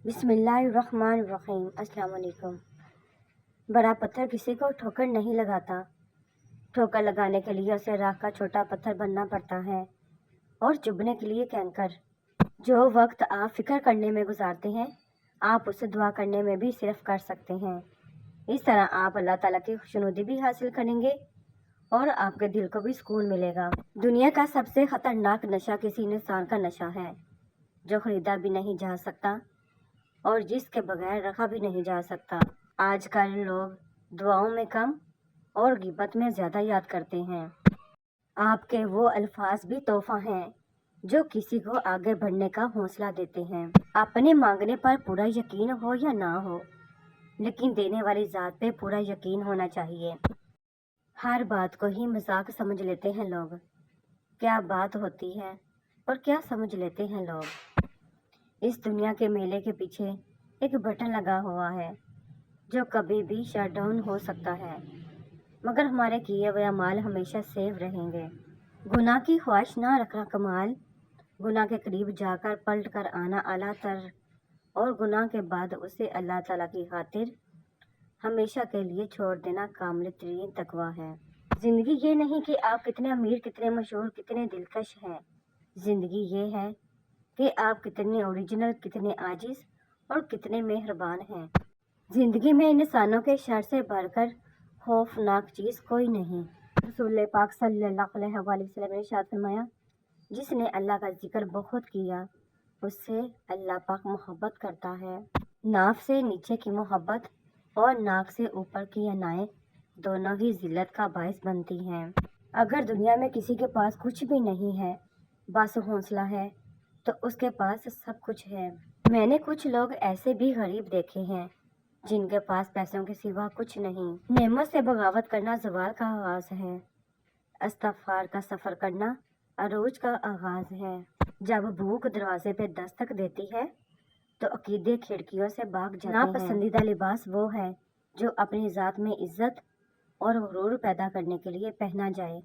बिस्मिल्लाहिर्रहमानिर्रहीम। अस्सलाम वालेकुम। बड़ा पत्थर किसी को ठोकर नहीं लगाता। ठोकर लगाने के लिए उसे राख का छोटा पत्थर बनना पड़ता है और चुभने के लिए कंकर। जो वक्त आप फिक्र करने में गुजारते हैं, आप उसे दुआ करने में भी सिर्फ कर सकते हैं। इस तरह आप अल्लाह ताला की खुशनुदी भी हासिल करेंगे और आपके दिल को भी सुकून मिलेगा। दुनिया का सबसे खतरनाक नशा किसी इंसान का नशा है जो खरीदा भी नहीं जा सकता और जिसके बगैर रखा भी नहीं जा सकता। आजकल लोग दुआओं में कम और गिबत में ज़्यादा याद करते हैं। आपके वो अल्फाज भी तोहफा हैं जो किसी को आगे बढ़ने का हौसला देते हैं। अपने मांगने पर पूरा यकीन हो या ना हो, लेकिन देने वाली ज़ात पे पूरा यकीन होना चाहिए। हर बात को ही मजाक समझ लेते हैं लोग। क्या बात होती है और क्या समझ लेते हैं लोग। इस दुनिया के मेले के पीछे एक बटन लगा हुआ है जो कभी भी शट डाउन हो सकता है, मगर हमारे किए हुए अमाल हमेशा सेव रहेंगे। गुनाह की ख्वाहिश ना रखना कमाल, गुनाह के करीब जाकर पलट कर आना आला तर, और गुनाह के बाद उसे अल्लाह ताला की खातिर हमेशा के लिए छोड़ देना कामिल तरीन तकवा है। ज़िंदगी ये नहीं कि आप कितने अमीर, कितने मशहूर, कितने दिलकश हैं। ज़िंदगी ये है कि आप कितने ओरिजिनल, कितने आजिज़ और कितने मेहरबान हैं। ज़िंदगी में इंसानों के शर से बढ़कर खौफनाक चीज़ कोई नहीं। रसूल पाक सल्लल्लाहु अलैहि वसल्लम ने इरशाद फरमाया, जिसने अल्लाह का जिक्र बहुत किया उससे अल्लाह पाक मोहब्बत करता है। नाफ से नीचे की मोहब्बत और नाक से ऊपर की अनाएं दोनों ही जिल्लत का बायस बनती हैं। अगर दुनिया में किसी के पास कुछ भी नहीं है, बस हौसला है, तो उसके पास सब कुछ है। मैंने कुछ लोग ऐसे भी गरीब देखे हैं जिनके पास पैसों के सिवा कुछ नहीं। नेमत से बगावत करना ज़वाल का आगाज़ है। इस्तग़फ़ार का सफ़र करना अरूज का आगाज़ है। जब भूख दरवाजे पे दस्तक देती है तो अकीदे खिड़कियों से भाग जाते हैं। नापसंदीदा लिबास वो है जो अपनी ज़ात में इज्जत और गुरूर पैदा करने के लिए पहना जाए।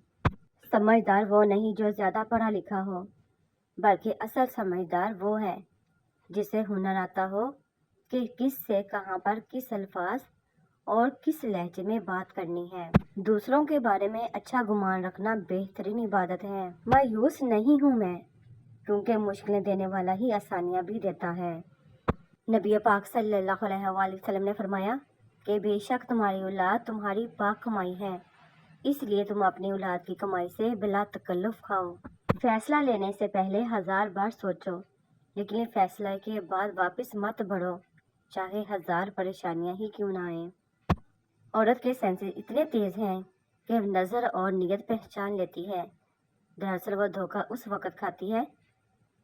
समझदार वो नहीं जो ज़्यादा पढ़ा लिखा हो, बल्कि असल समझदार वो है जिसे हुनर आता हो कि किस से कहाँ पर किस अल्फाज और किस लहजे में बात करनी है। दूसरों के बारे में अच्छा गुमान रखना बेहतरीन इबादत है। मायूस नहीं हूँ मैं, क्योंकि मुश्किलें देने वाला ही आसानियाँ भी देता है। नबी पाक सल्लल्लाहु अलैहि वसल्लम ने फरमाया कि बेशक तुम्हारी औलाद तुम्हारी पाक कमाई है, इसलिए तुम अपनी औलाद की कमाई से बिला तकल्लुफ खाओ। फैसला लेने से पहले 1000 बार सोचो, लेकिन फैसला के बाद वापस मत बढ़ो, चाहे 1000 परेशानियां ही क्यों ना आए। औरत के सेंसेस इतने तेज हैं कि नज़र और नीयत पहचान लेती है। दरअसल वो धोखा उस वक्त खाती है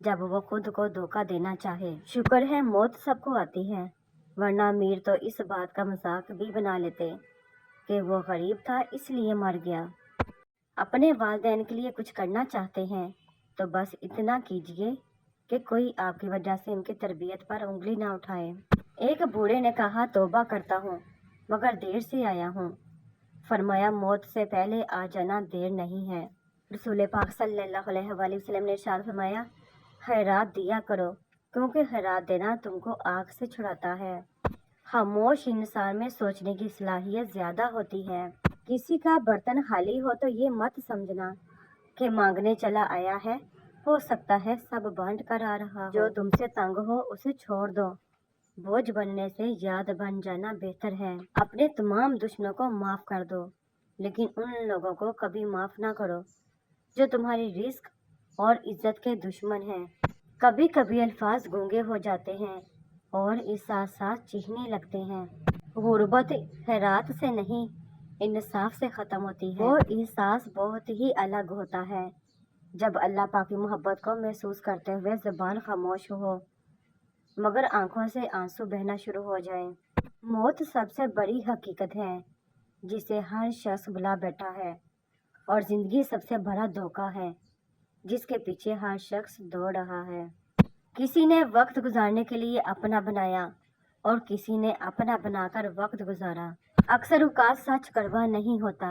जब वो खुद को धोखा देना चाहे। शुक्र है मौत सबको आती है, वरना अमीर तो इस बात का मजाक भी बना लेते कि वो गरीब था इसलिए मर गया। अपने वालिदैन के लिए कुछ करना चाहते हैं तो बस इतना कीजिए कि कोई आपकी वजह से उनकी तरबियत पर उंगली ना उठाए। एक बूढ़े ने कहा, तौबा करता हूँ मगर देर से आया हूँ। फरमाया, मौत से पहले आ जाना देर नहीं है। रसूल पाक सल्लल्लाहु अलैहि वसल्लम ने इरशाद फरमाया, खैरात दिया करो, क्योंकि खैरात देना तुमको आग से छुड़ाता है। खामोश इंसान में सोचने की सलाहियत ज़्यादा होती है। किसी का बर्तन खाली हो तो ये मत समझना कि मांगने चला आया है, हो सकता है सब बांट कर आ रहा हो। जो तुमसे तंग हो उसे छोड़ दो, बोझ बनने से याद बन जाना बेहतर है। अपने तमाम दुश्मनों को माफ़ कर दो, लेकिन उन लोगों को कभी माफ़ ना करो जो तुम्हारी रिस्क और इज्जत के दुश्मन हैं। कभी कभी अल्फाज गूंगे हो जाते हैं और एहसास चीखने लगते हैं। गुर्बत खैरात से नहीं, इंसाफ से ख़त्म होती है। वो एहसास बहुत ही अलग होता है जब अल्लाह पाक की मोहब्बत को महसूस करते हुए ज़बान खामोश हो मगर आंखों से आंसू बहना शुरू हो जाए। मौत सबसे बड़ी हकीकत है जिसे हर शख्स बुला बैठा है, और ज़िंदगी सबसे बड़ा धोखा है जिसके पीछे हर शख्स दौड़ रहा है। किसी ने वक्त गुजारने के लिए अपना बनाया और किसी ने अपना बनाकर वक्त गुजारा। अक्सर औकात सच कड़वा नहीं होता,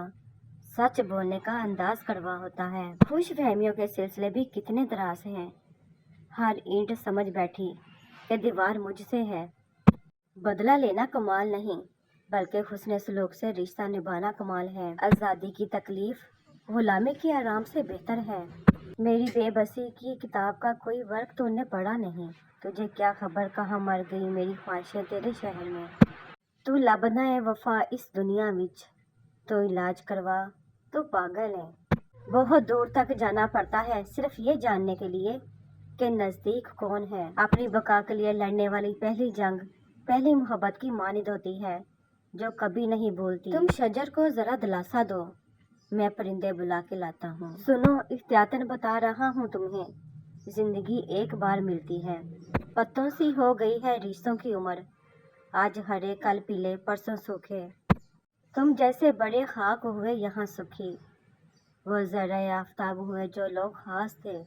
सच बोलने का अंदाज कड़वा होता है। खुश फहमियों के सिलसिले भी कितने दराज हैं। हर ईंट समझ बैठी کہ دیوار مجھ سے ہے۔ بدلہ لینا کمال نہیں بلکہ حسن سلوک سے رشتہ نبھانا کمال ہے۔ آزادی کی تکلیف غلامی کے آرام سے بہتر ہے۔ میری بے بسی کی کتاب کا کوئی ورق تو نے پڑھا نہیں، تجھے کیا خبر کہاں مر گئی میری خواہشیں تیرے شہر میں۔ تو لبنا ہے وفا اس دنیا وچ، تو علاج کروا، تو پاگل ہے۔ بہت دور تک جانا پڑتا ہے صرف یہ جاننے کے لیے کہ نزدیک کون ہے۔ اپنی بقا کے لیے لڑنے والی پہلی جنگ پہلی محبت کی مانند ہوتی ہے جو کبھی نہیں بھولتی۔ تم شجر کو ذرا دلاسا دو، میں پرندے بلا کے لاتا ہوں۔ سنو احتیاطاً بتا رہا ہوں تمہیں، زندگی ایک بار ملتی ہے۔ پتوں سی ہو گئی ہے رشتوں کی عمر، آج ہرے کل پیلے پرسوں سوکھے۔ تم جیسے بڑے خاک ہوئے یہاں سکھی، وہ ذرۂ آفتاب ہوئے جو لوگ خاص تھے۔